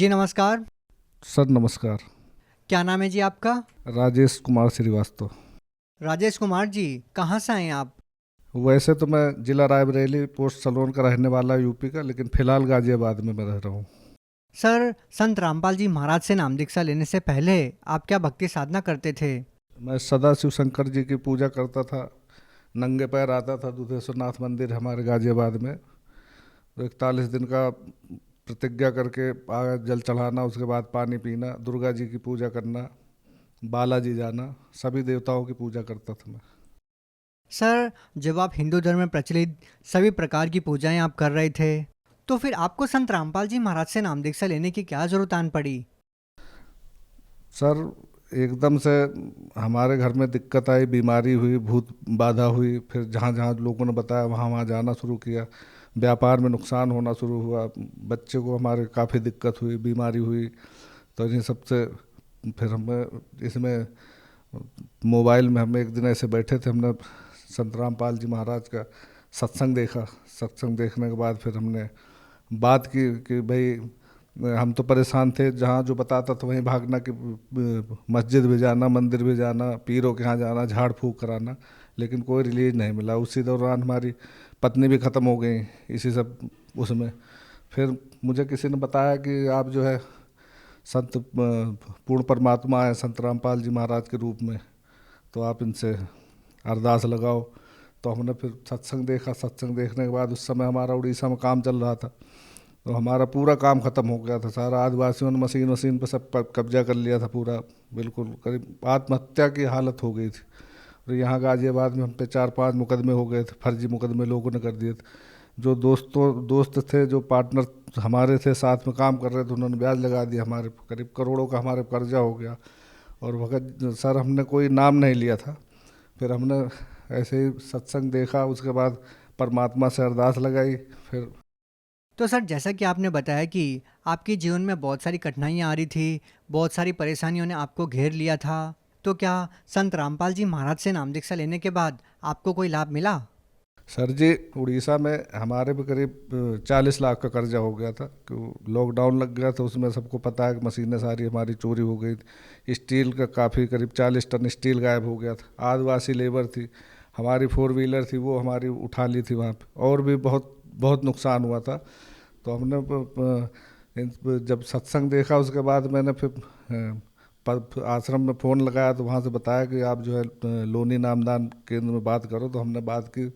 जी नमस्कार। सर नमस्कार। क्या नाम है जी आपका? राजेश कुमार श्रीवास्तव। राजेश कुमार जी। कहाँ से आए हैं आप? वैसे तो मैं जिला रायबरेली पोस्ट सलोन का रहने वाला यूपी का, लेकिन फिलहाल गाजियाबाद में मैं रह रहा हूँ। सर, संत रामपाल जी महाराज से नाम दीक्षा लेने से पहले आप क्या भक्ति साधना करते थे? मैं सदा शिव शंकर जी की पूजा करता था। नंगे पैर आता था दुधेश्वरनाथ मंदिर हमारे गाजियाबाद में। तो 41 दिन का प्रतिज्ञा करके जल चढ़ाना, उसके बाद पानी पीना, दुर्गा जी की पूजा करना, बालाजी जाना, सभी देवताओं की पूजा करता था मैं। सर, जब आप हिंदू धर्म में प्रचलित सभी प्रकार की पूजाएं आप कर रहे थे, तो फिर आपको संत रामपाल जी महाराज से नाम दीक्षा लेने की क्या जरूरत आन पड़ी? सर एकदम से हमारे घर में दिक्कत आई, बीमारी हुई, भूत बाधा हुई, फिर जहाँ जहाँ लोगों ने बताया वहाँ वहाँ जाना शुरू किया। व्यापार में नुकसान होना शुरू हुआ, बच्चे को हमारे काफ़ी दिक्कत हुई, बीमारी हुई। तो इन्हीं सब से फिर हमें इसमें मोबाइल में हम एक दिन ऐसे बैठे थे, हमने संत रामपाल जी महाराज का सत्संग देखा। सत्संग देखने के बाद फिर हमने बात की कि भाई हम तो परेशान थे, जहाँ जो बताता था वहीं भागना, कि मस्जिद भी जाना, मंदिर भी जाना, पीरों के यहाँ जाना, झाड़ फूँक कराना, लेकिन कोई रिलीज नहीं मिला। उसी दौरान हमारी पत्नी भी ख़त्म हो गई इसी सब उसमें। फिर मुझे किसी ने बताया कि आप जो है संत पूर्ण परमात्मा है संत रामपाल जी महाराज के रूप में, तो आप इनसे अरदास लगाओ। तो हमने फिर सत्संग देखा। सत्संग देखने के बाद उस समय हमारा उड़ीसा में काम चल रहा था, तो हमारा पूरा काम ख़त्म हो गया था। सारा आदिवासियों ने मशीन वशीन पर सब कब्जा कर लिया था पूरा, बिल्कुल करीब आत्महत्या की हालत हो गई थी। और यहाँ गाजियाबाद में हम पे 4-5 मुकदमे हो गए थे, फर्जी मुकदमे लोगों ने कर दिए थे। जो दोस्त थे, जो पार्टनर हमारे थे, साथ में काम कर रहे थे, उन्होंने ब्याज लगा दिया हमारे, करीब करोड़ों का हमारे कर्जा हो गया। और भगत सर हमने कोई नाम नहीं लिया था। फिर हमने ऐसे ही सत्संग देखा, उसके बाद परमात्मा से अरदास लगाई। फिर तो सर, जैसा कि आपने बताया कि आपके जीवन में बहुत सारी कठिनाइयाँ आ रही थी, बहुत सारी परेशानियों ने आपको घेर लिया था, तो क्या संत रामपाल जी महाराज से नाम दीक्षा लेने के बाद आपको कोई लाभ मिला? सर जी, उड़ीसा में हमारे भी करीब 40 लाख का कर्जा हो गया था। लॉकडाउन लग गया था, उसमें सबको पता है कि मशीनें सारी हमारी चोरी हो गई थी। स्टील का काफ़ी करीब 40 टन स्टील गायब हो गया था। आदिवासी लेबर थी, हमारी 4 व्हीलर थी, वो हमारी उठा ली थी वहाँ पे। और भी बहुत बहुत नुकसान हुआ था। तो हमने जब सत्संग देखा, उसके बाद मैंने फिर आश्रम में फ़ोन लगाया, तो वहाँ से बताया कि आप जो है लोनी नामदान केंद्र में बात करो। तो हमने बात की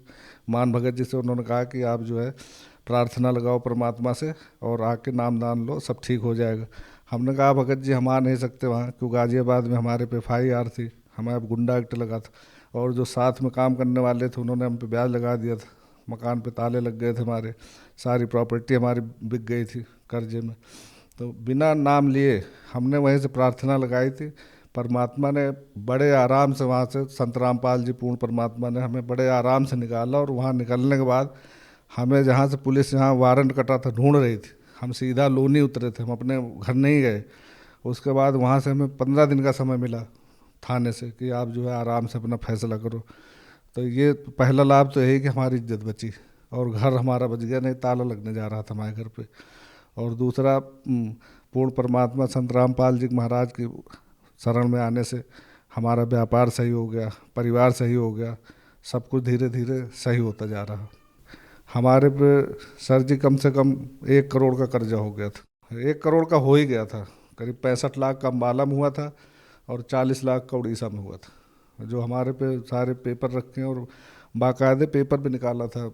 मान भगत जी से। उन्होंने कहा कि आप जो है प्रार्थना लगाओ परमात्मा से और आके नामदान लो, सब ठीक हो जाएगा। हमने कहा भगत जी हम आ नहीं सकते वहाँ, क्योंकि गाजियाबाद में हमारे पे FIR थी, हमारे पे गुंडा एक्ट लगा था। और जो साथ में काम करने वाले थे उन्होंने हम पे ब्याज लगा दिया था, मकान पे ताले लग गए थे हमारे, सारी प्रॉपर्टी हमारी बिक गई थी कर्जे में। तो बिना नाम लिए हमने वहीं से प्रार्थना लगाई थी। परमात्मा ने बड़े आराम से वहाँ से, संत रामपाल जी पूर्ण परमात्मा ने हमें बड़े आराम से निकाला। और वहाँ निकलने के बाद हमें, जहाँ से पुलिस यहाँ वारंट कटा था ढूंढ रही थी, हम सीधा लोनी उतरे थे, हम अपने घर नहीं गए। उसके बाद वहाँ से हमें 15 दिन का समय मिला थाने से, कि आप जो है आराम से अपना फैसला करो। तो ये पहला लाभ तो यही कि हमारी इज्जत बची और घर हमारा बच गया, नहीं ताला लगने जा रहा था हमारे घर पे। और दूसरा, पूर्ण परमात्मा संत रामपाल जी महाराज की शरण में आने से हमारा व्यापार सही हो गया, परिवार सही हो गया, सब कुछ धीरे धीरे सही होता जा रहा। हमारे पे सर जी कम से कम 1 करोड़ का कर्जा हो गया था। 1 करोड़ का हो ही गया था। करीब 65 लाख का अम्बाला में हुआ था और 40 लाख का उड़ीसा में हुआ था। जो हमारे पे सारे पेपर रखे हैं, और बाकायदे पेपर भी निकाला था,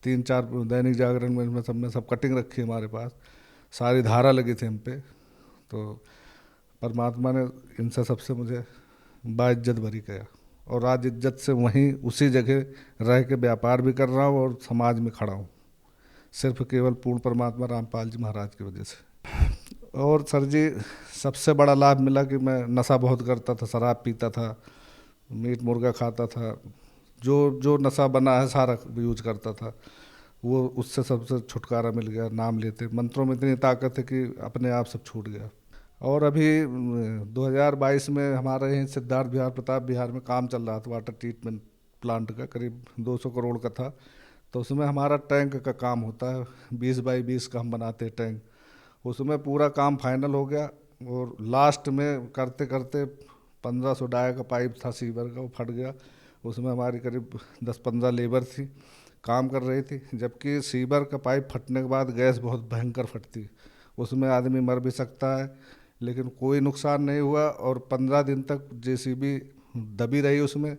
3-4 दैनिक जागरण में सब में सब कटिंग रखी है हमारे पास, सारी धारा लगी थी हम पे। तो परमात्मा ने इनसे सबसे मुझे बाइज्जत भरी किया। और आज इज्जत से वहीं उसी जगह रह के व्यापार भी कर रहा हूँ और समाज में खड़ा हूँ, सिर्फ केवल पूर्ण परमात्मा रामपाल जी महाराज की वजह से। और सर जी, सबसे बड़ा लाभ मिला कि मैं नशा बहुत करता था, शराब पीता था, मीट मुर्गा खाता था, जो जो नशा बना है सारा यूज करता था। वो उससे सबसे छुटकारा मिल गया। नाम लेते मंत्रों में इतनी ताकत है कि अपने आप सब छूट गया। और अभी 2022 में हमारे यहीं सिद्धार्थ बिहार प्रताप बिहार में काम चल रहा था, वाटर ट्रीटमेंट प्लांट का, करीब 200 करोड़ का था। तो उसमें हमारा टैंक का काम होता है, 20 बाई 20 का हम बनाते हैं टैंक। उसमें पूरा काम फाइनल हो गया। और लास्ट में करते करते 1500 डाया का पाइप था सीवर का, वो फट गया। उसमें हमारी करीब 10-15 लेबर थी, काम कर रही थी। जबकि सीवर का पाइप फटने के बाद गैस बहुत भयंकर फटती है, उसमें आदमी मर भी सकता है। लेकिन कोई नुकसान नहीं हुआ और 15 दिन तक जेसीबी दबी रही उसमें।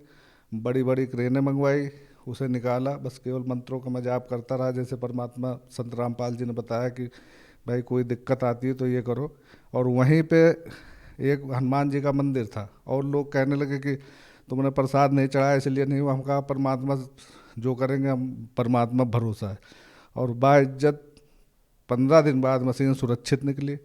बड़ी बड़ी क्रेनें मंगवाई, उसे निकाला। बस केवल मंत्रों का मैं जाप करता रहा, जैसे परमात्मा संत रामपाल जी ने बताया कि भाई कोई दिक्कत आती है तो ये करो। और वहीं पे एक हनुमान जी का मंदिर था, और लोग कहने लगे कि तुमने प्रसाद नहीं चढ़ाया इसलिए नहीं हुआ। हम कहा परमात्मा जो करेंगे, हम परमात्मा भरोसा है। और बाइज्जत 15 दिन बाद मशीन सुरक्षित निकली।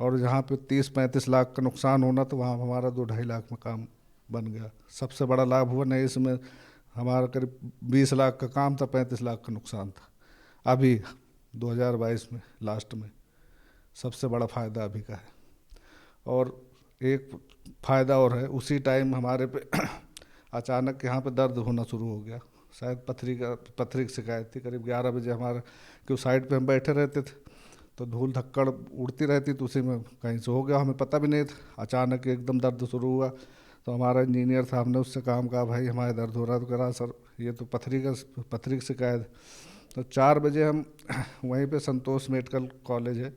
और जहाँ पे 30-35 लाख का नुकसान होना, तो वहाँ हमारा 2-2.5 लाख में काम बन गया। सबसे बड़ा लाभ हुआ नहीं इसमें। हमारा करीब 20 लाख का काम था, 35 लाख का नुकसान था अभी 2022 में लास्ट में। सबसे बड़ा फ़ायदा अभी का है। और एक फ़ायदा और है, उसी टाइम हमारे पे अचानक यहाँ पे दर्द होना शुरू हो गया। शायद पथरी की शिकायत थी। करीब 11 बजे हमारा, क्यों साइड पे हम बैठे रहते थे तो धूल धक्कड़ उड़ती रहती, तो उसी में कहीं से हो गया, हमें पता भी नहीं था। अचानक एकदम दर्द शुरू हुआ। तो हमारा इंजीनियर था, हमने उससे काम कहा भाई हमारे दर्द हो रहा है। तो कह रहा सर ये तो पथरी की शिकायत है। तो 4 बजे हम वहीं पे संतोष मेडिकल कॉलेज है,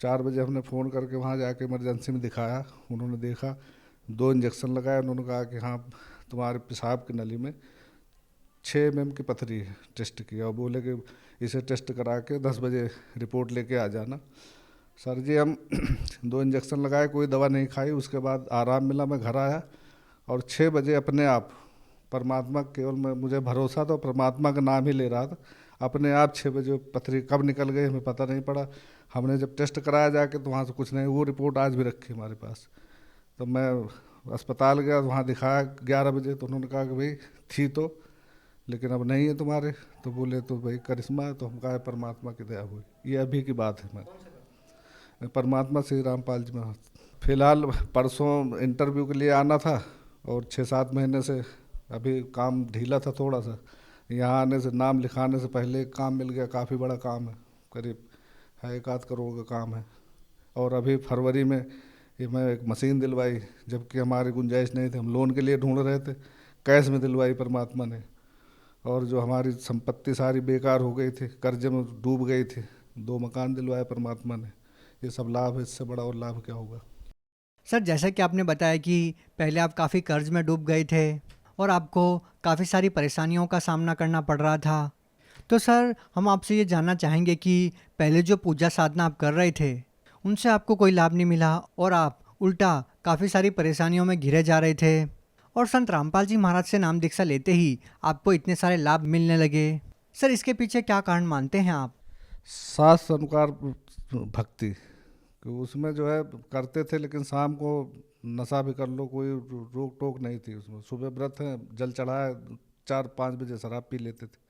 4 बजे हमने फ़ोन करके वहाँ जाके इमरजेंसी में दिखाया। उन्होंने देखा, 2 इंजेक्शन लगाए। उन्होंने कहा कि हाँ तुम्हारे पेशाब की नली में 6 mm की पथरी है। टेस्ट किया और बोले कि इसे टेस्ट करा के 10 बजे रिपोर्ट लेके आ जाना। सर जी हम 2 इंजेक्शन लगाए, कोई दवा नहीं खाई। उसके बाद आराम मिला, मैं घर आया और 6 बजे अपने आप परमात्मा, केवल मैं, मुझे भरोसा तो परमात्मा का नाम ही ले रहा था, अपने आप 6 बजे पथरी कब निकल गई हमें पता नहीं पड़ा। हमने जब टेस्ट कराया जाके तो वहाँ से कुछ नहीं, वो रिपोर्ट आज भी रखी हमारे पास। तो मैं अस्पताल गया, वहाँ दिखाया 11 बजे, तो उन्होंने कहा कि भाई थी तो, लेकिन अब नहीं है तुम्हारे। तो बोले तो भाई करिश्मा है। तो हम कहा परमात्मा की दया हुई। ये अभी की बात है। मैं परमात्मा श्री रामपाल जी में फिलहाल परसों इंटरव्यू के लिए आना था, और 6-7 महीने से अभी काम ढीला था थोड़ा सा। यहाँ आने से, नाम लिखाने से पहले एक काम मिल गया, काफ़ी बड़ा काम है, करीब है 1-8 करोड़ का काम है। और अभी फरवरी में ये मैं एक मशीन दिलवाई, जबकि हमारी गुंजाइश नहीं थी, हम लोन के लिए ढूंढ रहे थे, कैश में दिलवाई परमात्मा ने। और जो हमारी संपत्ति सारी बेकार हो गई थी, कर्जे में डूब गई थी, 2 मकान दिलवाए परमात्मा ने। ये सब लाभ है, इससे बड़ा और लाभ क्या होगा। सर जैसा कि आपने बताया कि पहले आप काफ़ी कर्ज में डूब गए थे और आपको काफ़ी सारी परेशानियों का सामना करना पड़ रहा था। तो सर हम आपसे ये जानना चाहेंगे कि पहले जो पूजा साधना आप कर रहे थे उनसे आपको कोई लाभ नहीं मिला और आप उल्टा काफ़ी सारी परेशानियों में घिरे जा रहे थे, और संत रामपाल जी महाराज से नाम दीक्षा लेते ही आपको इतने सारे लाभ मिलने लगे। सर इसके पीछे क्या कारण मानते हैं आप? शास्त्र अनुसार भक्ति, कि उसमें जो है करते थे, लेकिन शाम को नशा भी कर लो, कोई रोक टोक नहीं थी उसमें। सुबह व्रत है, जल चढ़ाए, 4-5 बजे शराब पी लेते थे।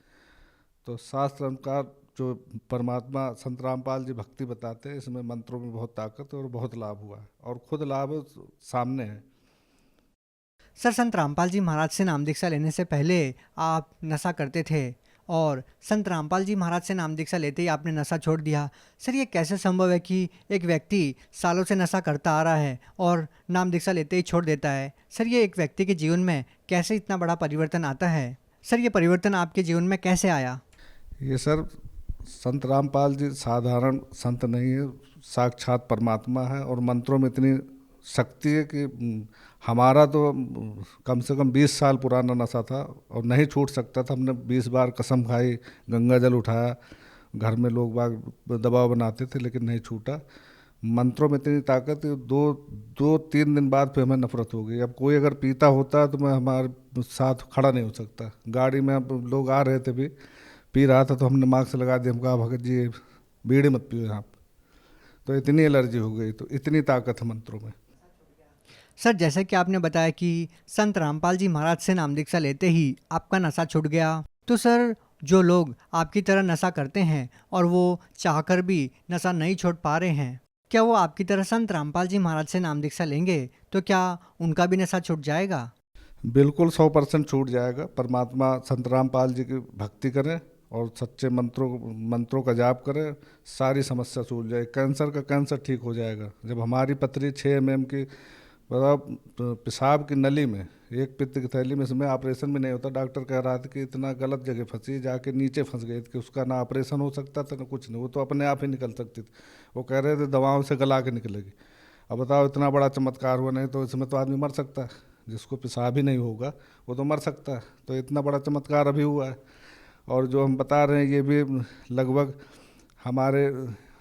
तो शास्त्र अनुसार जो परमात्मा संत रामपाल जी भक्ति बताते हैं, इसमें मंत्रों में बहुत ताकत है और बहुत लाभ हुआ है, और खुद लाभ सामने है। सर संत रामपाल जी महाराज से नाम दीक्षा लेने से पहले आप नशा करते थे और संत रामपाल जी महाराज से नाम दीक्षा लेते ही आपने नशा छोड़ दिया। सर ये कैसे संभव है कि एक व्यक्ति सालों से नशा करता आ रहा है और नाम दीक्षा लेते ही छोड़ देता है? सर ये एक व्यक्ति के जीवन में कैसे इतना बड़ा परिवर्तन आता है? सर ये परिवर्तन आपके जीवन में कैसे आया? ये सर संत रामपाल जी साधारण संत नहीं है, साक्षात परमात्मा है। और मंत्रों में इतनी शक्ति है कि हमारा तो कम से कम 20 साल पुराना नशा था और नहीं छूट सकता था। हमने 20 बार कसम खाई, गंगा जल उठाया, घर में लोग बाग दबाव बनाते थे, लेकिन नहीं छूटा। मंत्रों में इतनी ताकत है, 2-3 दिन बाद फिर हमें नफरत हो गई। अब कोई अगर पीता होता तो मैं हमारे साथ खड़ा नहीं हो सकता। गाड़ी में अब लोग आ रहे थे भी, पी रहा था तो हमने मास्क लगा दिया, हम कहा भगत जी बीड़ी मत पियो यहाँ पे। तो इतनी एलर्जी हो गई, तो इतनी ताकत है मंत्रों में। सर जैसे कि आपने बताया कि संत रामपाल जी महाराज से नाम दीक्षा लेते ही आपका नशा छूट गया, तो सर जो लोग आपकी तरह नशा करते हैं और वो चाहकर भी नशा नहीं छोड़ पा रहे हैं, क्या वो आपकी तरह संत रामपाल जी महाराज से नाम दीक्षा लेंगे तो क्या उनका भी नशा छूट जाएगा? बिल्कुल 100% छूट जाएगा। परमात्मा संत रामपाल जी की भक्ति करें और सच्चे मंत्रों का जाप करें, सारी समस्या सूझ जाए। कैंसर का कैंसर ठीक हो जाएगा। जब हमारी पथरी 6 mm की, बताओ, पेशाब की नली में, एक पित्त की थैली में, इसमें ऑपरेशन भी नहीं होता। डॉक्टर कह रहा था कि इतना गलत जगह फंसी, जाके नीचे फंस गई कि उसका ना ऑपरेशन हो सकता था ना कुछ नहीं, वो तो अपने आप ही निकल सकती थी। वो कह रहे थे दवाओं से गला के निकलेगी। अब बताओ, इतना बड़ा चमत्कार हुआ। नहीं तो इसमें तो आदमी मर सकता है, जिसको पेशाब ही नहीं होगा वो तो मर सकता है। तो इतना बड़ा चमत्कार अभी हुआ है। और जो हम बता रहे हैं ये भी लगभग हमारे,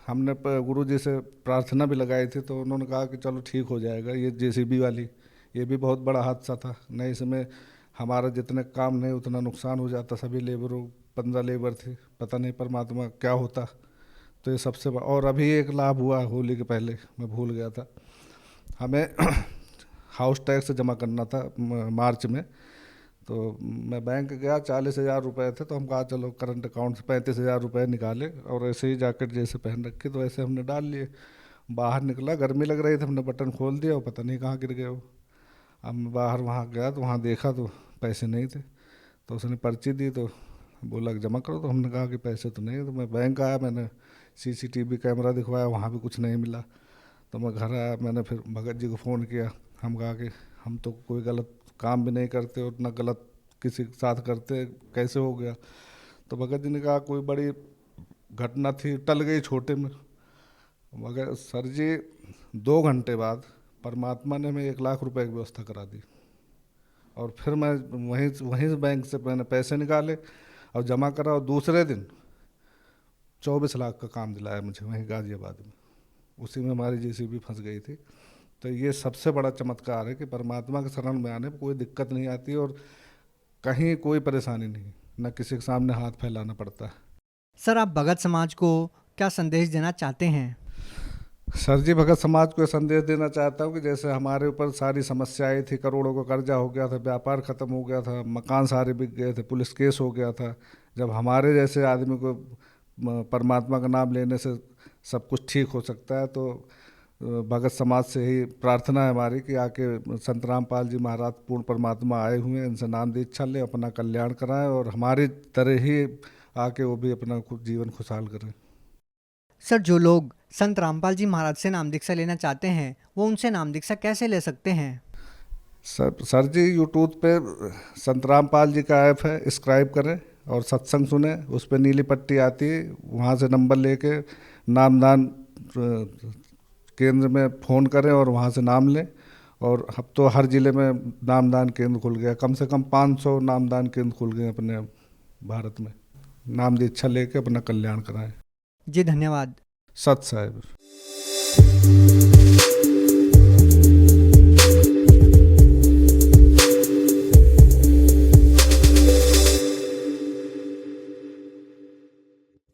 हमने गुरु जी से प्रार्थना भी लगाई थी, तो उन्होंने कहा कि चलो ठीक हो जाएगा। ये जेसीबी वाली, ये भी बहुत बड़ा हादसा था। नहीं, इसमें हमारा जितने काम नहीं उतना नुकसान हो जाता। सभी लेबरों, 15 लेबर थे, पता नहीं परमात्मा क्या होता। तो ये सबसे और अभी एक लाभ हुआ होली के पहले, मैं भूल गया था। हमें हाउस टैक्स जमा करना था मार्च में। तो मैं बैंक गया, 40,000 रुपये थे। तो हम कहा चलो करंट अकाउंट से 35,000 रुपये निकाले, और ऐसे ही जैकेट जैसे पहन रखी तो ऐसे हमने डाल लिए। बाहर निकला, गर्मी लग रही थी, हमने बटन खोल दिया और पता नहीं कहाँ गिर गए वो। अब मैं बाहर वहाँ गया तो वहाँ देखा तो पैसे नहीं थे। तो उसने पर्ची दी तो बोला कि जमा करो। तो हमने कहा कि पैसे तो नहीं है। तो मैं बैंक आया, मैंने सीसीटीवी कैमरा दिखवाया, वहाँ भी कुछ नहीं मिला। तो मैं घर आया, मैंने फिर भगत जी को फ़ोन किया। हम कहा कि हम तो कोई गलत काम भी नहीं करते और ना गलत किसी के साथ करते, कैसे हो गया। तो भगत जी ने कहा कोई बड़ी घटना थी, टल गई छोटे में। मगर सर जी, 2 घंटे बाद परमात्मा ने हमें 1 लाख रुपए की व्यवस्था करा दी। और फिर मैं वहीं वहीं से बैंक से मैंने पैसे निकाले और जमा करा, और दूसरे दिन 24 लाख का काम दिलाया मुझे वहीं गाजियाबाद में। उसी में हमारी जेसीबी फंस गई थी। तो ये सबसे बड़ा चमत्कार है कि परमात्मा के शरण में आने पर कोई दिक्कत नहीं आती, और कहीं कोई परेशानी नहीं, न किसी के सामने हाथ फैलाना पड़ता है। सर, आप भगत समाज को क्या संदेश देना चाहते हैं? सर जी, भगत समाज को संदेश देना चाहता हूँ कि जैसे हमारे ऊपर सारी समस्याएं थी, करोड़ों का कर्जा हो गया था, व्यापार ख़त्म हो गया था, मकान सारे बिक गए थे, पुलिस केस हो गया था। जब हमारे जैसे आदमी को परमात्मा का नाम लेने से सब कुछ ठीक हो सकता है, तो भगत समाज से ही प्रार्थना है हमारी कि आके संत रामपाल जी महाराज पूर्ण परमात्मा आए हुए हैं, इनसे नाम दीक्षा लें, अपना कल्याण कराएं, और हमारी तरह ही आके वो भी अपना जीवन खुशहाल करें। सर, जो लोग संत रामपाल जी महाराज से नाम दीक्षा लेना चाहते हैं वो उनसे नाम दीक्षा कैसे ले सकते हैं? सर जी, यूट्यूब पे संत रामपाल जी का ऐप है, सब्सक्राइब करें और सत्संग सुने। उस पर नीली पट्टी आती है, वहाँ से नंबर लेके नामदान केंद्र में फ़ोन करें और वहाँ से नाम लें। और अब तो हर ज़िले में नामदान केंद्र खुल गया, कम से कम 500 नामदान केंद्र खुल गए अपने भारत में। नाम दीक्षा लेके अपना कल्याण कराएं। जी, धन्यवाद। सत साहिब।